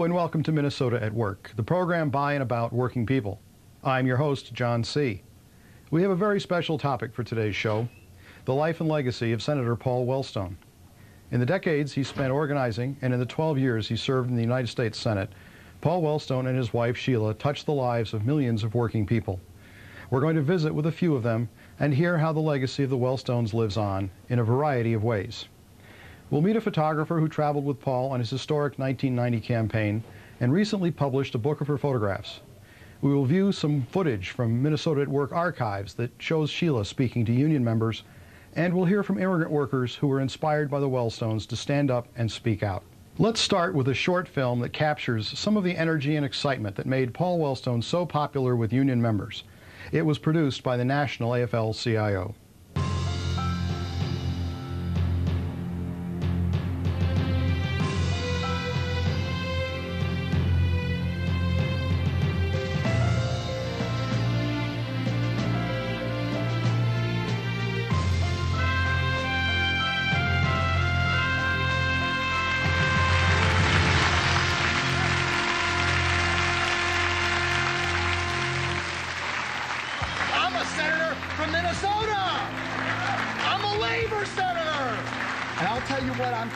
Hello and welcome to Minnesota at Work, the program by and about working people. I'm your host, John C. We have a very special topic for today's show, the life and legacy of Senator Paul Wellstone. In the decades he spent organizing, and in the 12 years he served in the United States Senate, Paul Wellstone and his wife Sheila touched the lives of millions of working people. We're going to visit with a few of them and hear how the legacy of the Wellstones lives on in a variety of ways. We'll meet a photographer who traveled with Paul on his historic 1990 campaign and recently published a book of her photographs. We will view some footage from Minnesota at Work archives that shows Sheila speaking to union members, and we'll hear from immigrant workers who were inspired by the Wellstones to stand up and speak out. Let's start with a short film that captures some of the energy and excitement that made Paul Wellstone so popular with union members. It was produced by the National AFL-CIO.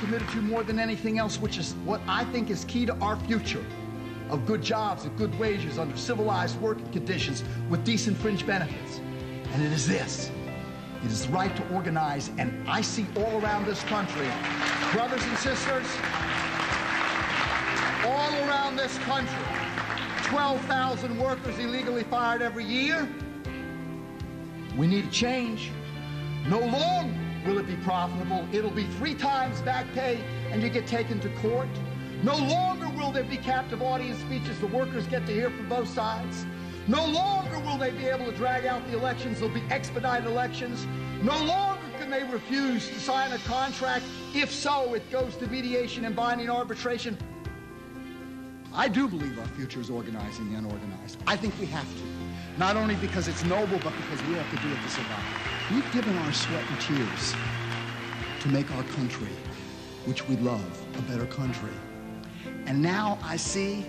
Committed to more than anything else, which is what I think is key to our future of good jobs and good wages under civilized working conditions with decent fringe benefits. And it is this. It is the right to organize, and I see all around this country, brothers and sisters, all around this country, 12,000 workers illegally fired every year. We need a change. No longer will it be profitable. It'll be 3 times back pay and you get taken to court. No longer will there be captive audience speeches the workers get to hear from both sides. No longer will they be able to drag out the elections. There'll be expedited elections. No longer can they refuse to sign a contract. If so, it goes to mediation and binding arbitration. I do believe our future is organizing the unorganized. I think we have to. Not only because it's noble, but because we have to do it to survive. We've given our sweat and tears to make our country, which we love, a better country. And now I see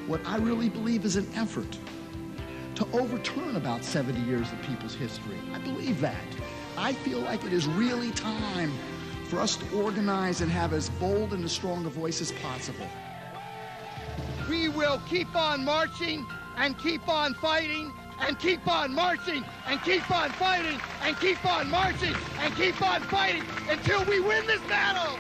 what I really believe is an effort to overturn about 70 years of people's history. I believe that. I feel like it is really time for us to organize and have as bold and as strong a voice as possible. We will keep on marching and keep on fighting and keep on marching and keep on fighting and keep on marching and keep on fighting until we win this battle.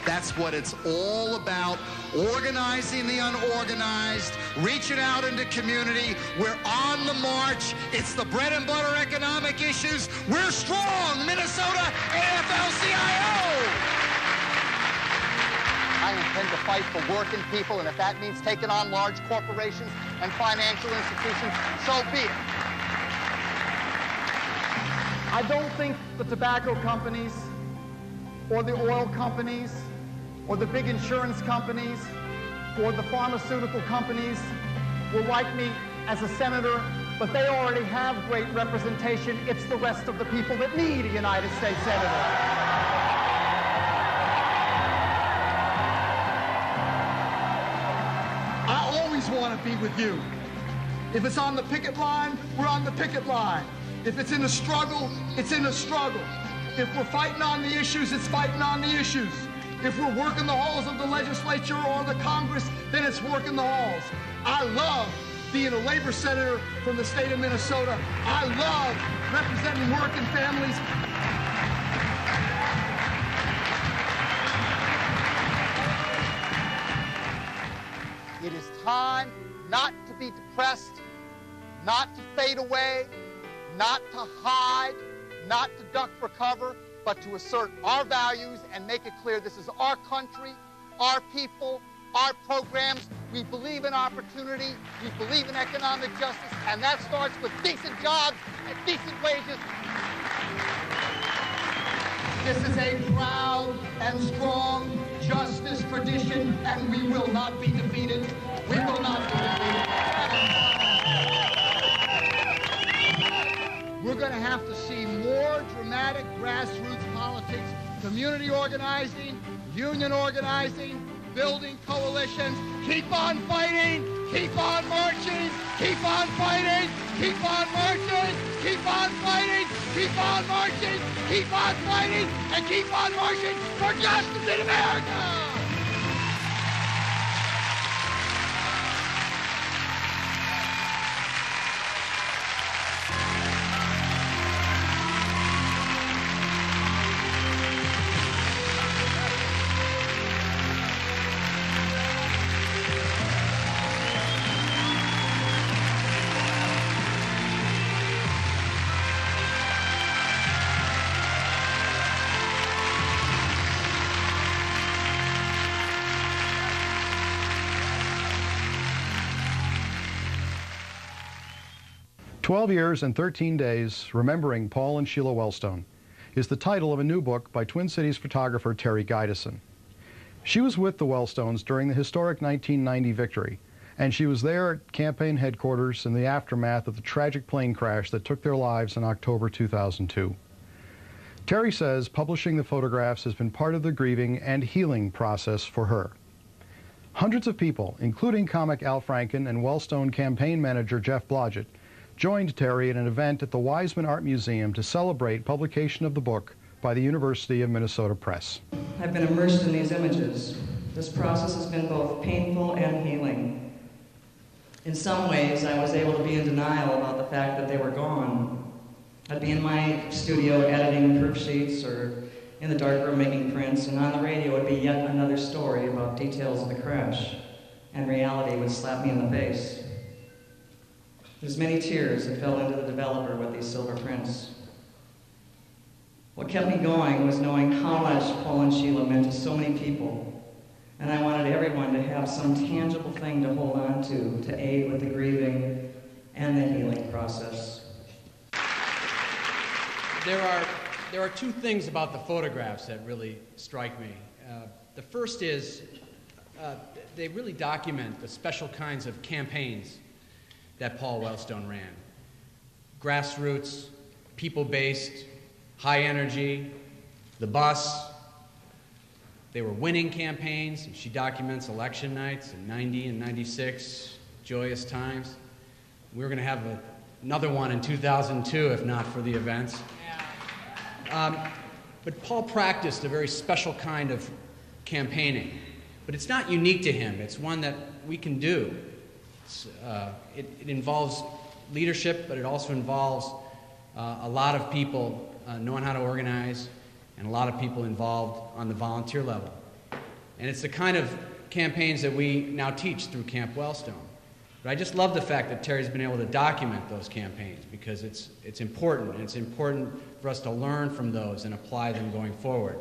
That's what it's all about, organizing the unorganized, reaching out into community. We're on the march. It's the bread and butter economic issues. We're strong, Minnesota AFL-CIO. I intend to fight for working people, and if that means taking on large corporations and financial institutions, so be it. I don't think the tobacco companies or the oil companies or the big insurance companies or the pharmaceutical companies will like me as a senator, but they already have great representation. It's the rest of the people that need a United States senator. Want to be with you. If it's on the picket line, we're on the picket line. If it's in a struggle, it's in a struggle. If we're fighting on the issues, it's fighting on the issues. If we're working the halls of the legislature or the Congress, then it's working the halls. I love being a labor senator from the state of Minnesota. I love representing working families. It is time not to be depressed, not to fade away, not to hide, not to duck for cover, but to assert our values and make it clear this is our country, our people, our programs. We believe in opportunity, we believe in economic justice, and that starts with decent jobs and decent wages. This is a proud and strong justice tradition, and we will not be defeated. We will not be defeated. We're going to have to see more dramatic grassroots politics, community organizing, union organizing, building coalitions. Keep on fighting, keep on marching, keep on fighting, keep on marching, keep on fighting, keep on marching, keep on fighting, and keep on marching for justice in America! 12 Years and 13 Days, Remembering Paul and Sheila Wellstone is the title of a new book by Twin Cities photographer Terry Gydesen. She was with the Wellstones during the historic 1990 victory, and she was there at campaign headquarters in the aftermath of the tragic plane crash that took their lives in October 2002. Terry says publishing the photographs has been part of the grieving and healing process for her. Hundreds of people, including comic Al Franken and Wellstone campaign manager Jeff Blodgett, joined Terry at an event at the Wiseman Art Museum to celebrate publication of the book by the University of Minnesota Press. I've been immersed in these images. This process has been both painful and healing. In some ways, I was able to be in denial about the fact that they were gone. I'd be in my studio editing proof sheets or in the darkroom making prints, and on the radio would be yet another story about details of the crash, and reality would slap me in the face. There's many tears that fell into the developer with these silver prints. What kept me going was knowing how much Paul and Sheila meant to so many people, and I wanted everyone to have some tangible thing to hold on to aid with the grieving and the healing process. There are two things about the photographs that really strike me. The first is they really document the special kinds of campaigns that Paul Wellstone ran. Grassroots, people-based, high energy, the bus. They were winning campaigns, and she documents election nights in 90 and 96, joyous times. We were going to have another one in 2002, if not for the events. But Paul practiced a very special kind of campaigning. But it's not unique to him. It's one that we can do. It involves leadership, but it also involves a lot of people knowing how to organize and a lot of people involved on the volunteer level. And it's the kind of campaigns that we now teach through Camp Wellstone. But I just love the fact that Terry's been able to document those campaigns because it's important, and it's important for us to learn from those and apply them going forward.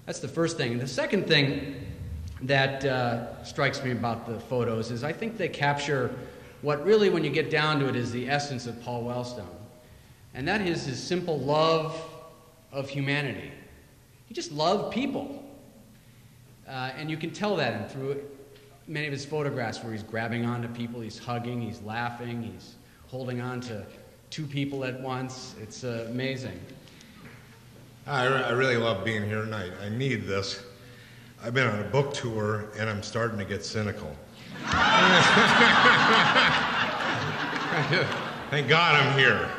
That's the first thing. And the second thing that strikes me about the photos is I think they capture what really, when you get down to it, is the essence of Paul Wellstone. And that is his simple love of humanity. He just loved people. And you can tell that through many of his photographs where he's grabbing onto people, he's hugging, he's laughing, he's holding on to two people at once. It's amazing. I really love being here tonight. I need this. I've been on a book tour, and I'm starting to get cynical. Thank God I'm here.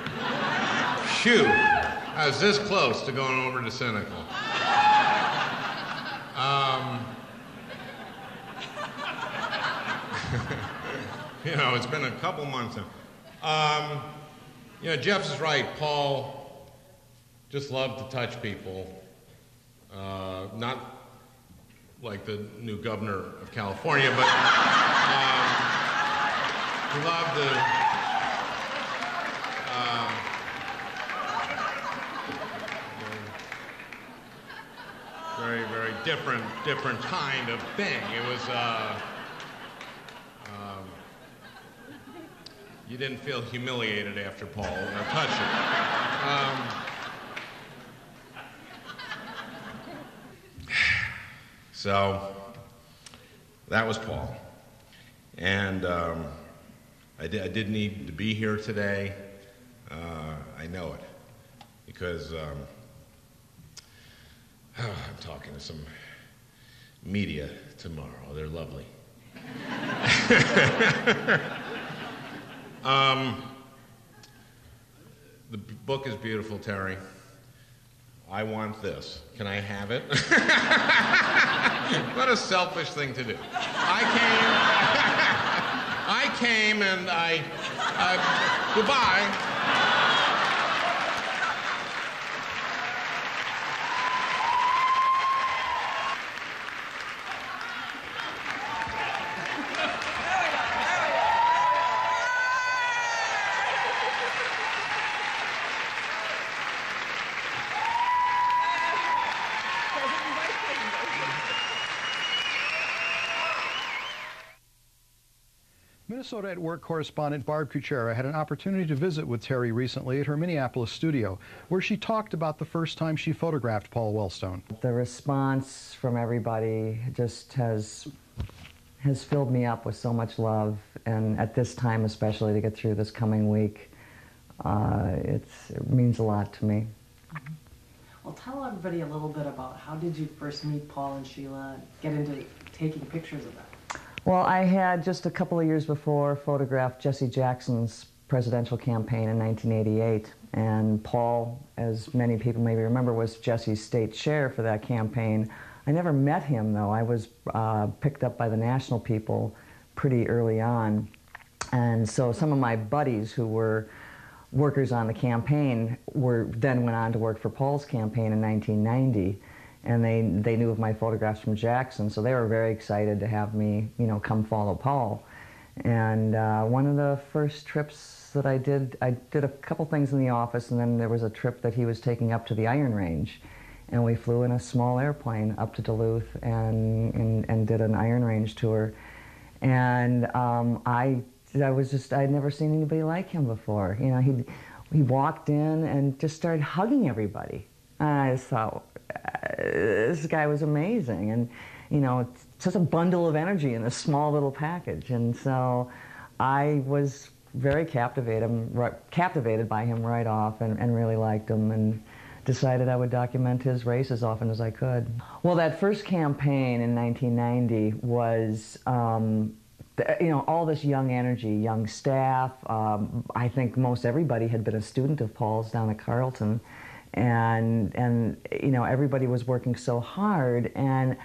Shoot, I was this close to going over to cynical. You know, it's been a couple months now. You know, Jeff is right. Paul just loved to touch people. Not like the new governor of California, but he loved the very, very different kind of thing. It was you didn't feel humiliated after Paul touched it. So that was Paul, and I did need to be here today. I know it because I'm talking to some media tomorrow. They're lovely. The book is beautiful, Terry. I want this. Can I have it? What a selfish thing to do. I came and goodbye. Minnesota at Work correspondent Barb Kuchera had an opportunity to visit with Terry recently at her Minneapolis studio, where she talked about the first time she photographed Paul Wellstone. The response from everybody just has filled me up with so much love, and at this time especially, to get through this coming week, it means a lot to me. Well, tell everybody a little bit about how did you first meet Paul and Sheila, get into taking pictures of them? Well, I had just a couple of years before photographed Jesse Jackson's presidential campaign in 1988, and Paul, as many people maybe remember, was Jesse's state chair for that campaign. I never met him, though. I was picked up by the national people pretty early on, and so some of my buddies who were workers on the campaign then went on to work for Paul's campaign in 1990. And they knew of my photographs from Jackson, so they were very excited to have me, come follow Paul. And one of the first trips that I did a couple things in the office, and then there was a trip that he was taking up to the Iron Range. And we flew in a small airplane up to Duluth and did an Iron Range tour. And I'd never seen anybody like him before. He walked in and just started hugging everybody. And I just thought, this guy was amazing, and it's just a bundle of energy in this small little package. And so I was very captivated by him right off, and really liked him, and decided I would document his race as often as I could. Well, that first campaign in 1990 was all this young energy, young staff. I think most everybody had been a student of Paul's down at Carleton. And everybody was working so hard, and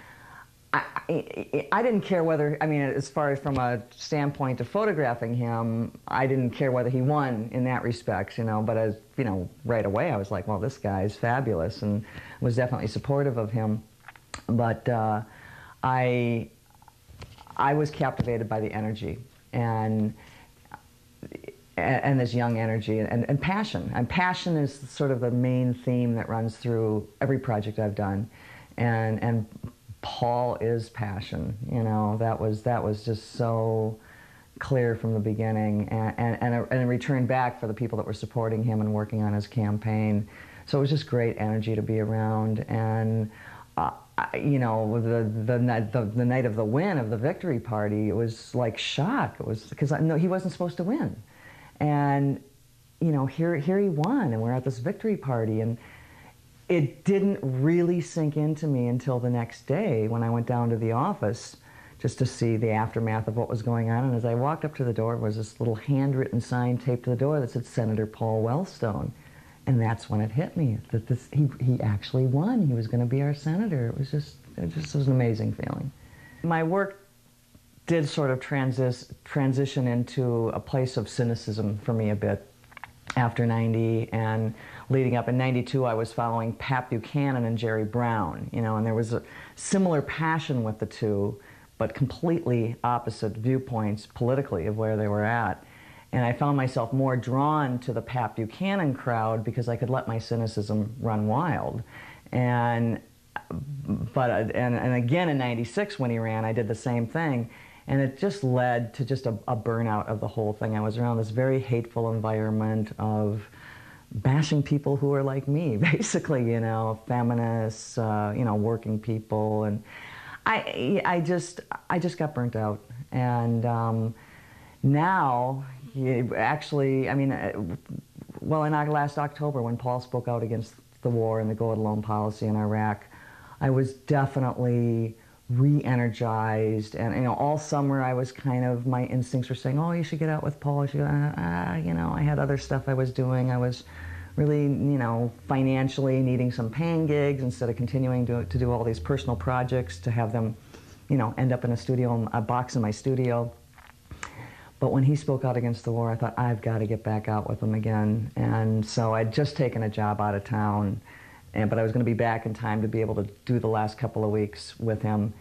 I didn't care whether, as far as from a standpoint of photographing him, I didn't care whether he won in that respect, but right away I was like, well, this guy is fabulous, and was definitely supportive of him. But I was captivated by the energy, and this young energy and passion. And passion is sort of the main theme that runs through every project I've done. And Paul is passion. That was just so clear from the beginning, and a return back for the people that were supporting him and working on his campaign. So it was just great energy to be around. And the night of the win, of the victory party, it was like shock. It was because he wasn't supposed to win. And, here he won, and we're at this victory party, and it didn't really sink into me until the next day when I went down to the office just to see the aftermath of what was going on. And as I walked up to the door, there was this little handwritten sign taped to the door that said Senator Paul Wellstone. And that's when it hit me that he actually won. He was going to be our senator. It was an amazing feeling. My work did sort of transition into a place of cynicism for me a bit after 90, and leading up in 92 I was following Pat Buchanan and Jerry Brown, and there was a similar passion with the two, but completely opposite viewpoints politically of where they were at. And I found myself more drawn to the Pat Buchanan crowd because I could let my cynicism run wild. And again in 96 when he ran, I did the same thing. And it just led to just a burnout of the whole thing. I was around this very hateful environment of bashing people who are like me, basically, feminists, working people. And I just got burnt out. And now, actually, in last October when Paul spoke out against the war and the go-it-alone policy in Iraq, I was definitely re-energized. And, you know, all summer I was kind of, my instincts were saying, oh, you should get out with Paul. You should, you know, I had other stuff I was doing. I was really, you know, financially needing some paying gigs instead of continuing to do all these personal projects, to have them, you know, end up in a studio, a box in my studio. But when he spoke out against the war, I thought, I've got to get back out with him again. And so I'd just taken a job out of town, but I was going to be back in time to be able to do the last couple of weeks with him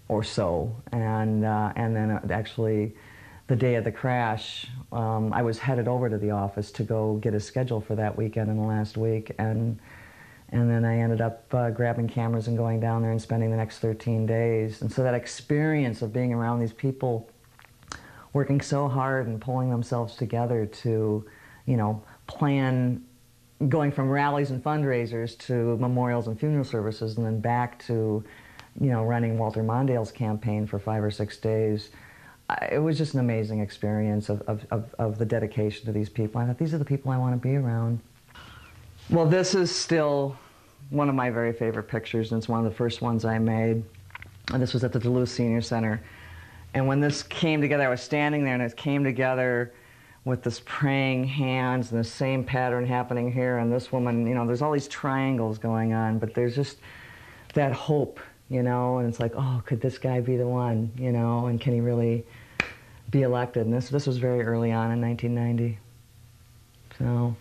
or so. And then actually, the day of the crash, I was headed over to the office to go get a schedule for that weekend and the last week. And then I ended up grabbing cameras and going down there and spending the next 13 days. And so that experience of being around these people working so hard and pulling themselves together to, you know, plan, going from rallies and fundraisers to memorials and funeral services, and then back to, you know, running Walter Mondale's campaign for 5 or 6 days. It was just an amazing experience of the dedication to these people. I thought, these are the people I want to be around. Well, this is still one of my very favorite pictures, and it's one of the first ones I made. And this was at the Duluth Senior Center. And when this came together, I was standing there, and it came together with this praying hands and the same pattern happening here. And this woman, you know, there's all these triangles going on, but there's just that hope, you know, and it's like, oh, could this guy be the one, you know, and can he really be elected? And this was very early on in 1990. So,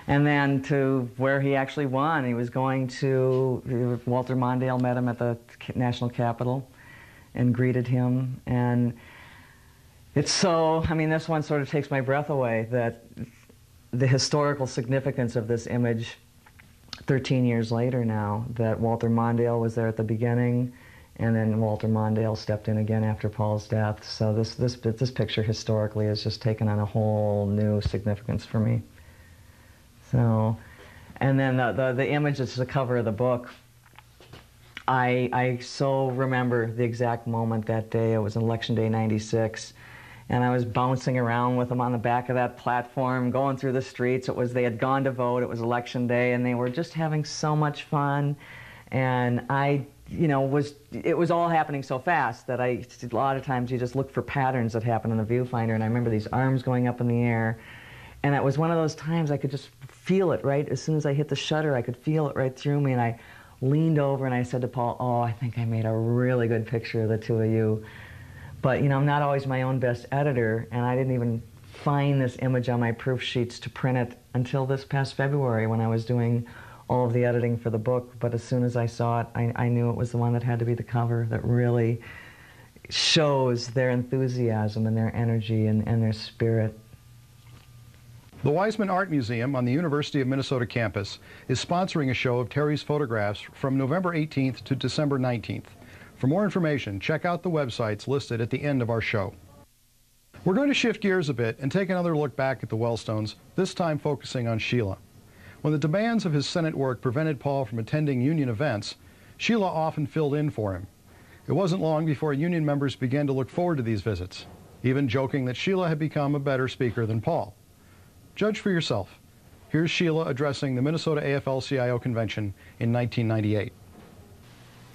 and then to where he actually won. He was going to, Walter Mondale met him at the National Capitol and greeted him. And it's so, I mean, this one sort of takes my breath away, that the historical significance of this image 13 years later now, that Walter Mondale was there at the beginning, and then Walter Mondale stepped in again after Paul's death. So this picture historically has just taken on a whole new significance for me. So, and then the image that's the cover of the book, I so remember the exact moment that day. It was Election Day '96, and I was bouncing around with them on the back of that platform, going through the streets. They had gone to vote. It was Election Day, and they were just having so much fun. And I, you know, it was all happening so fast that a lot of times you just look for patterns that happen in the viewfinder. And I remember these arms going up in the air, and it was one of those times I could just feel it right as soon as I hit the shutter. I could feel it right through me, and I leaned over and I said to Paul, oh, I think I made a really good picture of the two of you. But, you know, I'm not always my own best editor, and I didn't even find this image on my proof sheets to print it until this past February when I was doing all of the editing for the book. But as soon as I saw it, I knew it was the one that had to be the cover, that really shows their enthusiasm and their energy and their spirit. The Weizmann Art Museum on the University of Minnesota campus is sponsoring a show of Terry's photographs from November 18th to December 19th. For more information, check out the websites listed at the end of our show. We're going to shift gears a bit and take another look back at the Wellstones, this time focusing on Sheila. When the demands of his Senate work prevented Paul from attending union events, Sheila often filled in for him. It wasn't long before union members began to look forward to these visits, even joking that Sheila had become a better speaker than Paul. Judge for yourself. Here's Sheila addressing the Minnesota AFL-CIO convention in 1998.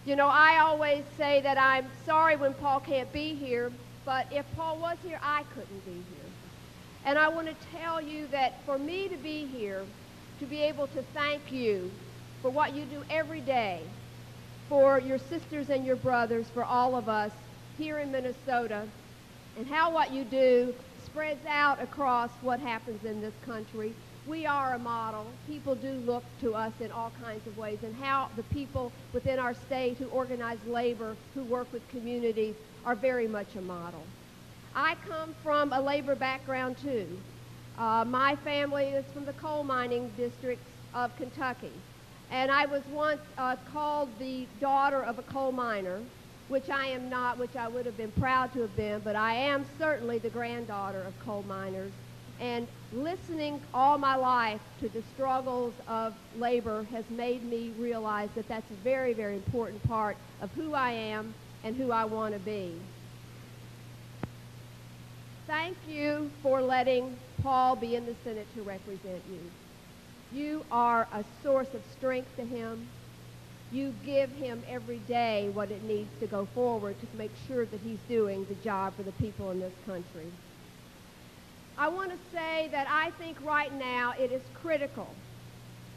You know, I always say that I'm sorry when Paul can't be here, but if Paul was here, I couldn't be here. And I want to tell you that for me to be here, to be able to thank you for what you do every day, for your sisters and your brothers, for all of us here in Minnesota, and how what you do spreads out across what happens in this country. We are a model. People do look to us in all kinds of ways, and how the people within our state who organize labor, who work with communities, are very much a model. I come from a labor background too. My family is from the coal mining districts of Kentucky, and I was once called the daughter of a coal miner, which I am not, which I would have been proud to have been, but I am certainly the granddaughter of coal miners. And listening all my life to the struggles of labor has made me realize that that's a very, very important part of who I am and who I want to be. Thank you for letting Paul be in the Senate to represent you. You are a source of strength to him. you give him every day what it needs to go forward to make sure that he's doing the job for the people in this country. I want to say that I think right now it is critical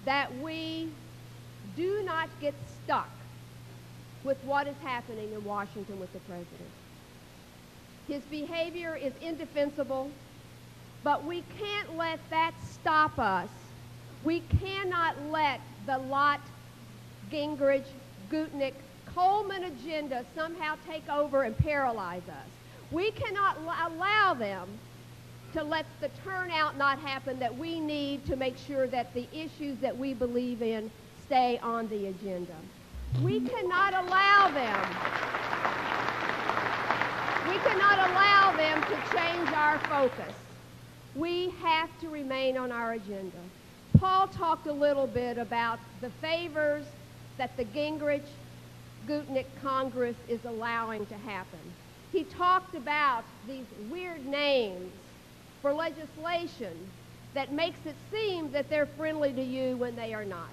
that we do not get stuck with what is happening in Washington with the president. His behavior is indefensible, but we can't let that stop us. We cannot let the Lott, Gingrich, Gutnick, Coleman agenda somehow take over and paralyze us. We cannot allow them to let the turnout not happen that we need to make sure that the issues that we believe in stay on the agenda. We cannot allow them. We cannot allow them to change our focus. We have to remain on our agenda. Paul talked a little bit about the favors that the Gingrich, Gutnick Congress is allowing to happen. He talked about these weird names for legislation that makes it seem that they're friendly to you when they are not.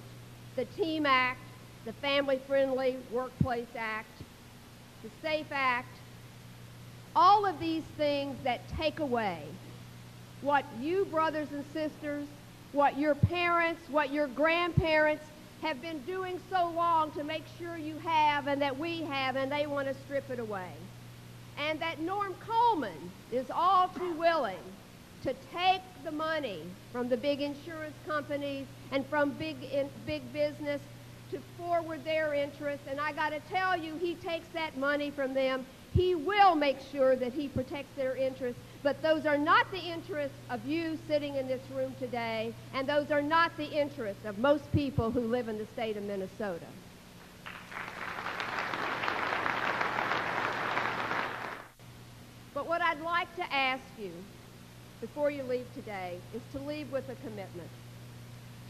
The TEAM Act, the Family Friendly Workplace Act, the SAFE Act, all of these things that take away what you brothers and sisters, what your parents, what your grandparents have been doing so long to make sure you have and that we have, and they want to strip it away. And that Norm Coleman is all too willing to take the money from the big insurance companies and from big business to forward their interests. And I got to tell you, he takes that money from them. He will make sure that he protects their interests. But those are not the interests of you sitting in this room today, and those are not the interests of most people who live in the state of Minnesota. But what I'd like to ask you before you leave today is to leave with a commitment.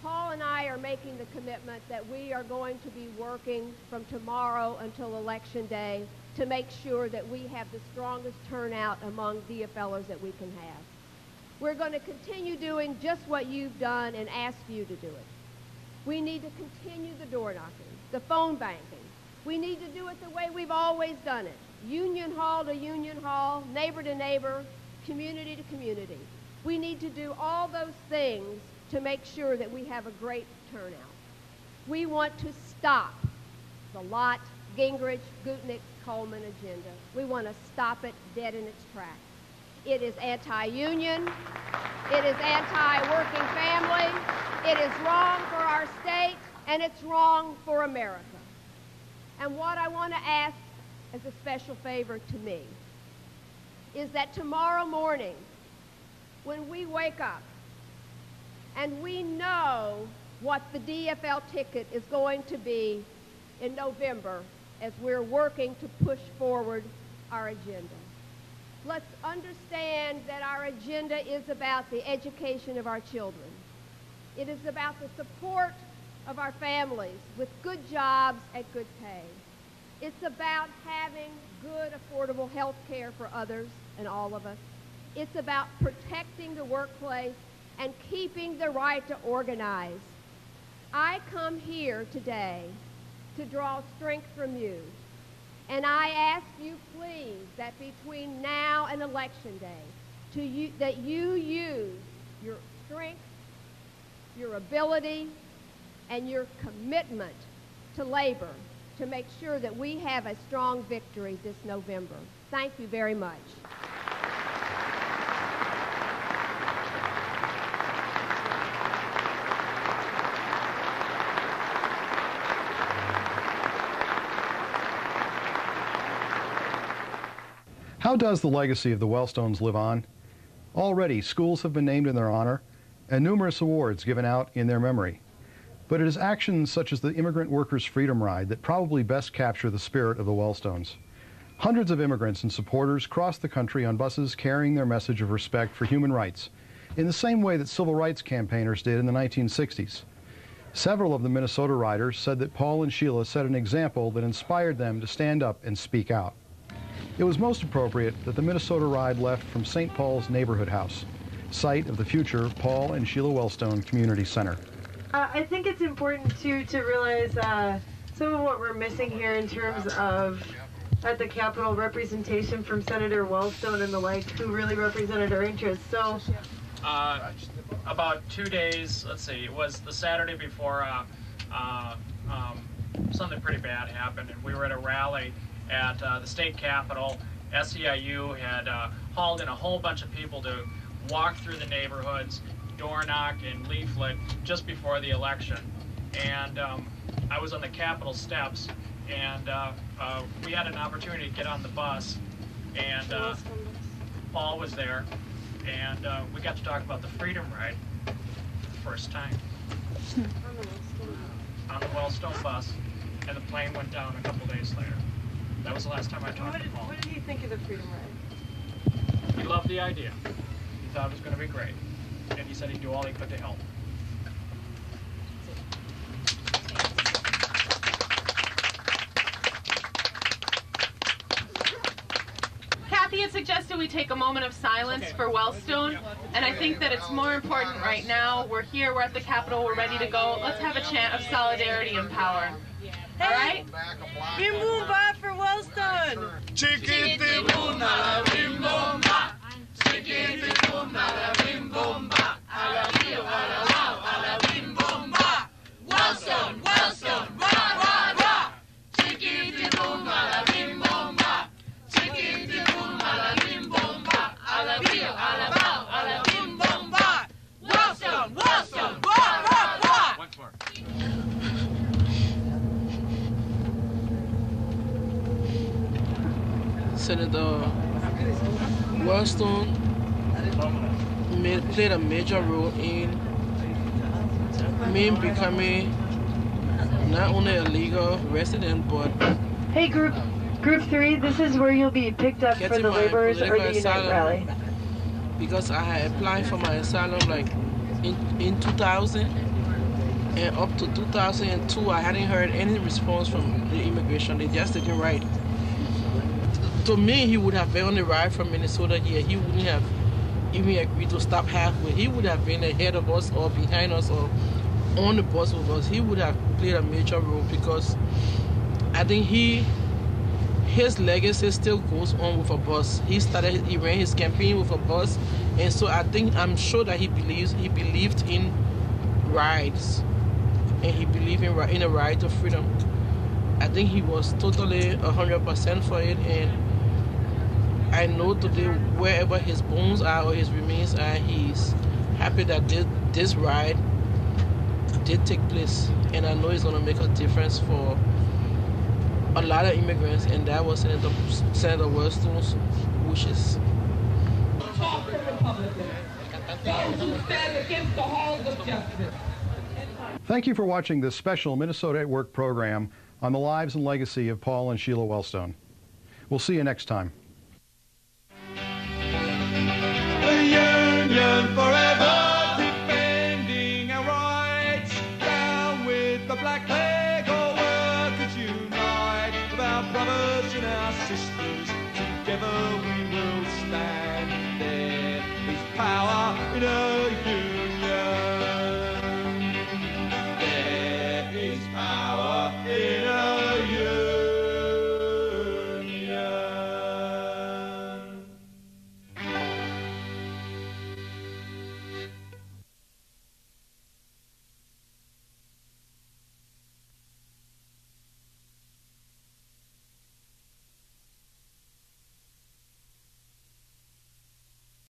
Paul and I are making the commitment that we are going to be working from tomorrow until Election Day to make sure that we have the strongest turnout among DFLers that we can have. We're going to continue doing just what you've done and ask you to do it. We need to continue the door knocking, the phone banking. We need to do it the way we've always done it. Union hall to union hall, neighbor to neighbor, community to community. We need to do all those things to make sure that we have a great turnout. We want to stop the Lott, Gingrich, Gutnick, Coleman agenda. We want to stop it dead in its tracks. It is anti-union. It is anti-working family. It is wrong for our state, and it's wrong for America. And what I want to ask as a special favor to me is that tomorrow morning, when we wake up and we know what the DFL ticket is going to be in November as we're working to push forward our agenda, let's understand that our agenda is about the education of our children. It is about the support of our families with good jobs at good pay. It's about having good, affordable health care for others and all of us. It's about protecting the workplace and keeping the right to organize. I come here today to draw strength from you. And I ask you, please, that between now and Election Day, that you use your strength, your ability, and your commitment to labor to make sure that we have a strong victory this November. Thank you very much. How does the legacy of the Wellstones live on? Already, schools have been named in their honor and numerous awards given out in their memory. But it is actions such as the Immigrant Workers' Freedom Ride that probably best capture the spirit of the Wellstones. Hundreds of immigrants and supporters crossed the country on buses carrying their message of respect for human rights, in the same way that civil rights campaigners did in the 1960s. Several of the Minnesota riders said that Paul and Sheila set an example that inspired them to stand up and speak out. It was most appropriate that the Minnesota ride left from St. Paul's neighborhood house, site of the future Paul and Sheila Wellstone Community Center. I think it's important, too, to realize some of what we're missing here in terms of at the Capitol representation from Senator Wellstone and the like, who really represented our interests. So, about 2 days, let's see, it was the Saturday before something pretty bad happened, and we were at a rally at the state capitol. SEIU had hauled in a whole bunch of people to walk through the neighborhoods, door knock and leaflet just before the election. And I was on the Capitol steps, and we had an opportunity to get on the bus, and Paul was there, and we got to talk about the Freedom Ride for the first time on the Wellstone bus, and the plane went down a couple days later. That was the last time I talked to Paul. What did he think of the Freedom Ride? He loved the idea. He thought it was going to be great, and he said he'd do all he could to help. Kathy had suggested we take a moment of silence for Wellstone, and I think that it's more important right now. We're here, we're at the Capitol, we're ready to go. Let's have a chant of solidarity and power. All right? Bim boom ba for Wellstone! Chickity boom la bim boom ba. Chickity boom la bim boom ba. Ala bio ala wow ala bim boom ba. Wellstone, Wellstone, rah rah rah. Chickity boom la bim boom ba. Chickity boom la bim boom ba. Ala bio ala wow ala bim boom ba. Wellstone, Wellstone, rah rah rah. Once more. Senator Wellstone played a major role in me becoming not only a legal resident, but hey, Group 3, this is where you'll be picked up for the laborers or the Unite rally. Because I had applied for my asylum like in 2000, and up to 2002 I hadn't heard any response from the immigration. They just didn't write. To me, he would have been on the ride from Minnesota here. He wouldn't have even agreed to stop halfway. He would have been ahead of us or behind us or on the bus with us. He would have played a major role because I think his legacy still goes on with a bus. He ran his campaign with a bus, and so I'm sure that he believed in rides, and he believed in a right to freedom. I think he was totally 100% for it, and I know today wherever his bones are or his remains are, he's happy that this ride did take place, and I know it's going to make a difference for a lot of immigrants, and that was Senator Wellstone's wishes. Thank you for watching this special Minnesota at Work program on the lives and legacy of Paul and Sheila Wellstone. We'll see you next time. The union for